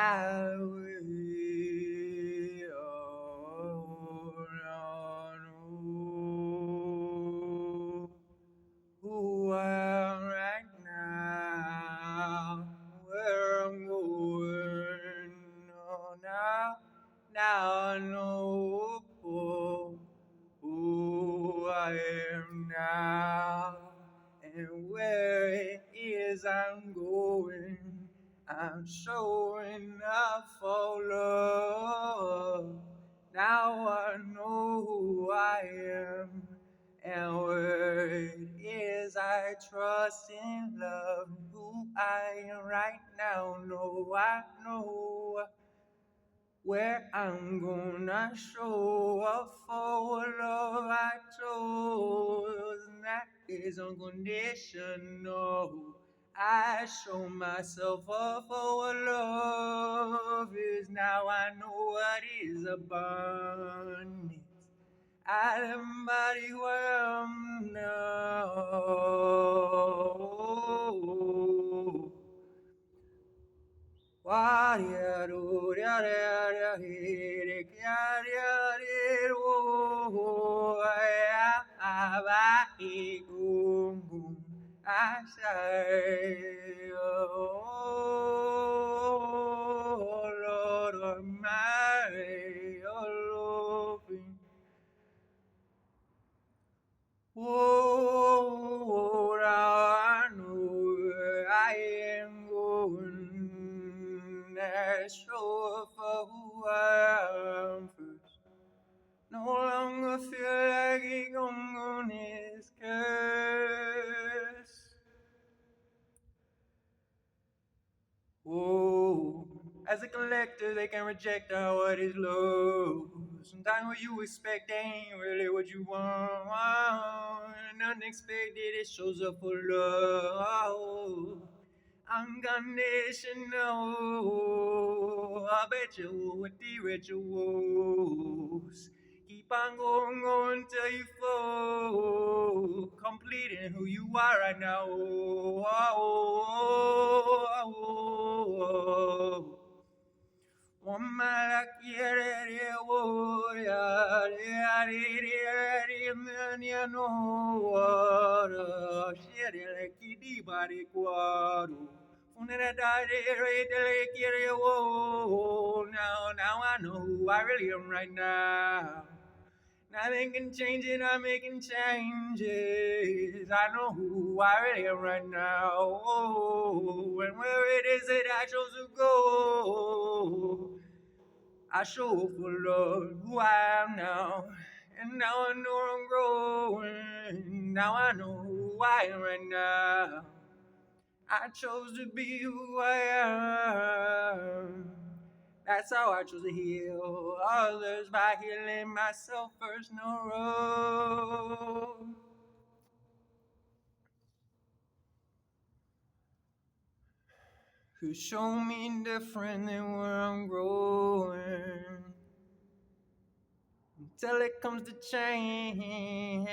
I will know who I am right now, where I'm going. Oh, now I know who I am now, and where it is I'm going. I'm showing up for love. Now I know who I am, and where it is I trust in love. Who I am right now, I know where I'm gonna show up for love I chose, and that is unconditional. I show myself up for what love is. Now I know what is abundance. I embody where I'm now. I say, oh Lord Almighty, oh loving. Oh, now I know where I am going. Let's show up for who I am first. No longer feel like it on his curse. Oh, as a collector, they can reject what is low. Sometimes what you expect ain't really what you want. And unexpected, it shows up for love. Unconditional. I bet you with the rituals. Keep on going till you fall, completing who you are right now. Now I know who I really am right now. Nothing can change it, I'm making changes. I know who I really am right now. Oh, and where it is that I chose to go, I show up for love, who I am now. And now I know I'm growing. Now I know who I am right now. I chose to be who I am. That's how I chose to heal others, by healing myself first. No road could show me different than where I'm growing, until it comes to change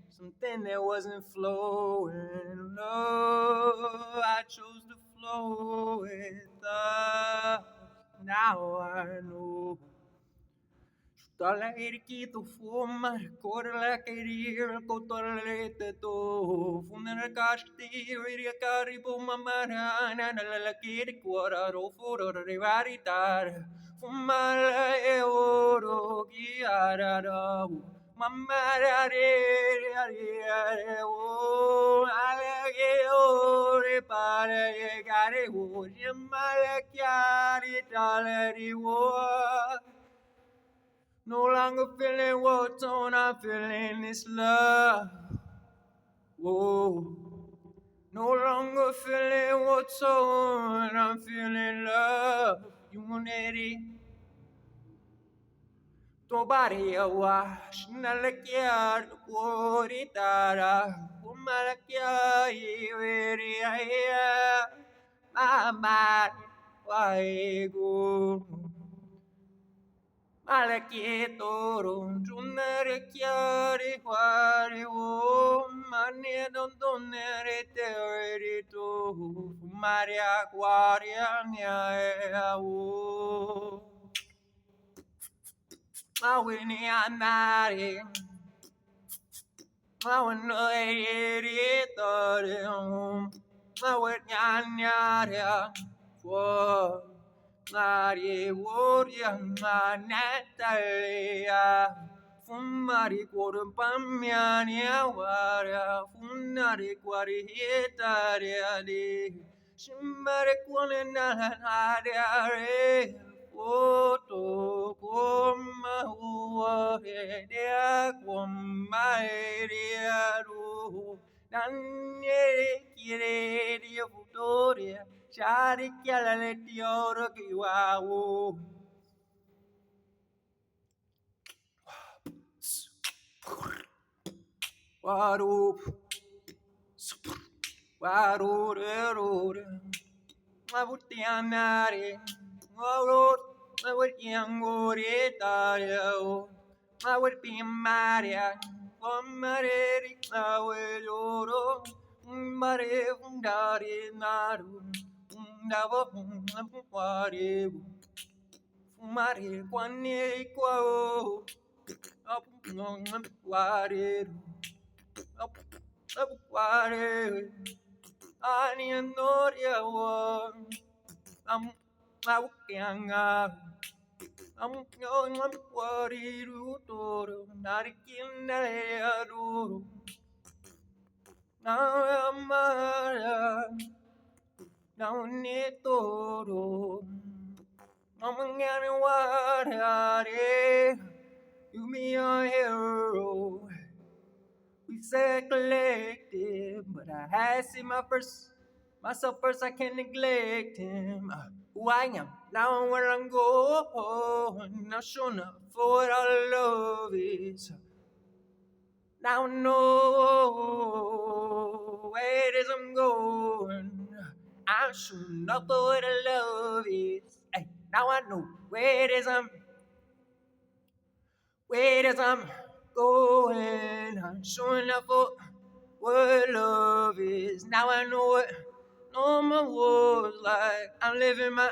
something that wasn't flowing. No, I chose to flow with us. Now I know. Tala irkito fuma, korla kerir, kotorlete to, funera kasti, iria karibu mamara, nala kiri quara, rofuro rivaritar, fumala e oro, giara, mamara re, o, alage ore, para gare, o, jemala chiari, taleri, o. No longer feeling what's on, I'm feeling this love. Whoa. No longer feeling what's on, I'm feeling love. Unity. Tobari awash, nalakia, kuritara, umalakia, iveria, mama, why go? Malakieto, junare chiare, quare, mania don donere teorito Maria guardia o Awini anare Awano editore Awanyanya for Mari Woria Natalia Fumari Quorum Pamiania Waria Funari Quaritaria di Shimbare Quananare Oto Quoma Uaria Quoma Eriaru Daniele Chiredia Futoria Shari Chialaletti Oro Kiwawu Waru Waru Mavutianare Waru Mavutiangoritario I would be Maria, Mare, Loro, Mare, Dari, Naru, Nava, Mare, Mare, Quane, Quo, up, Ware, up, Ware, Ani, and Noria, I'm I'm going on what it do, not a kinda. Now I'm need to. I'm gonna what you be a hero. We say collective, but I had seen myself first. I can't neglect him. Who I am, now where I'm going. Not sure enough for what our love is. Now I know where it is I'm going. I'm sure enough for what our love is. Hey, now I know where it is I'm going. I'm sure enough for what love is. Now I know what normal was like. I'm living my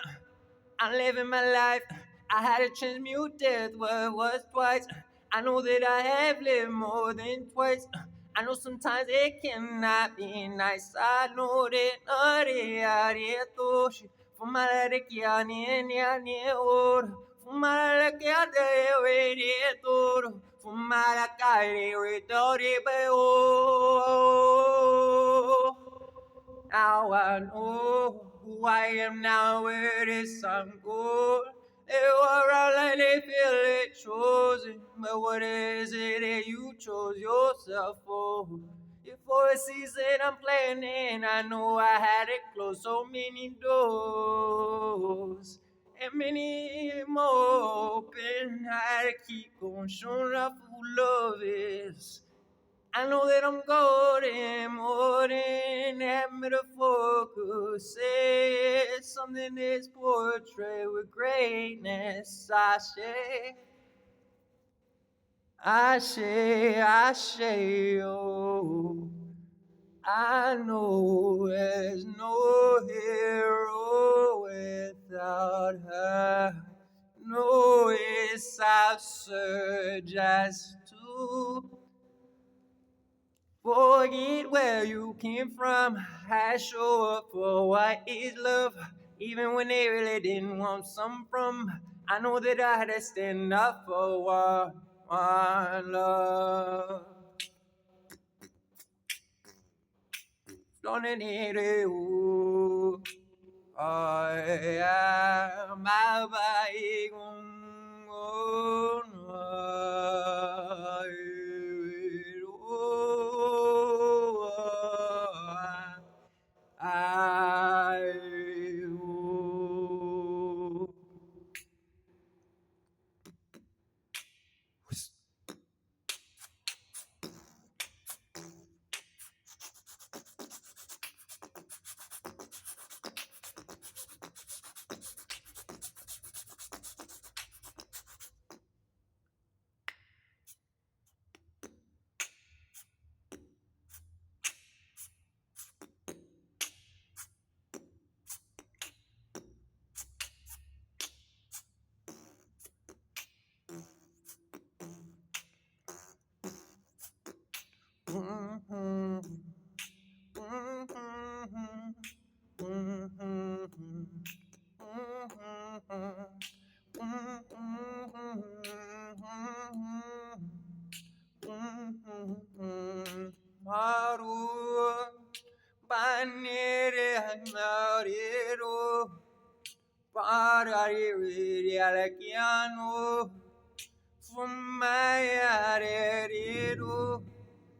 life. I had to transmute death what was twice. I know that I have lived more than twice. I know sometimes it cannot be nice. I know that fumare chiani oro, fumare chiade toro, fumare caire tori beo. Now I know who I am now, where this I'm going. They walk around like they feel it chosen, but what is it that you chose yourself for? If for a season I'm planning, I know I had it closed so many doors. And many more open, I had to keep going, showing up who love is. I know that I'm golden, more than that metaphor could say. It's something that's portrayed with greatness. I say, oh, I know there's no hero without her. No, it's absurd just to forget where you came from. I show up for what is love, even when they really didn't want some from. I know that I had to stand up for one love. Don't need you. I am my I need it, I'm out it, oh. Parari, Alakiano. From my aredo.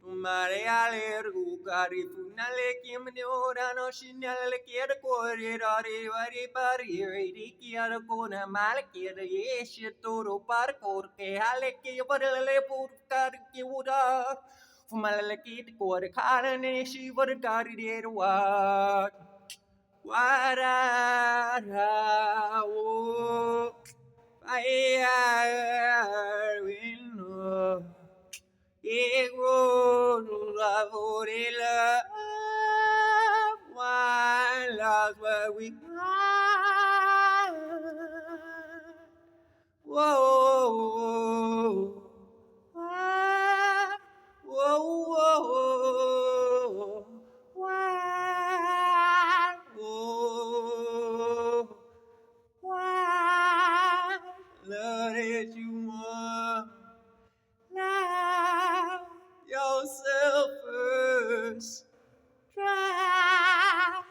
Mareale Rugari Funale Kimura no Shinale Kira Corridori, Vari Pari, Rikia Kona Malaki, Yeshitoro Parko, Haleki, Vadale Purkaki Wuda, Fumalaki, Korkaran, she would have got it what? What I will know. Ego lavorela, one loves what we want. Whoa, whoa, whoa, whoa, why, love that you want. Love yourself first. Try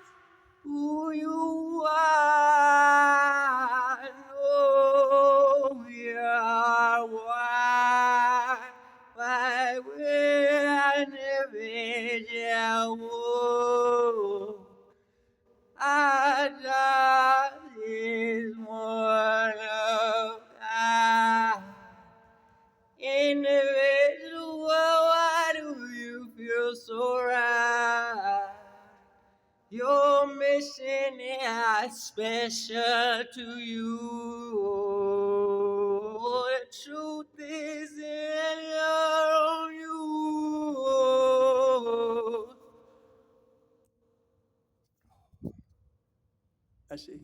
who you are. Know you are why. Why will I never tell? I just is one of I. Individual, why do you feel so right? Your mission is special to you. The truth is in your own you. I see.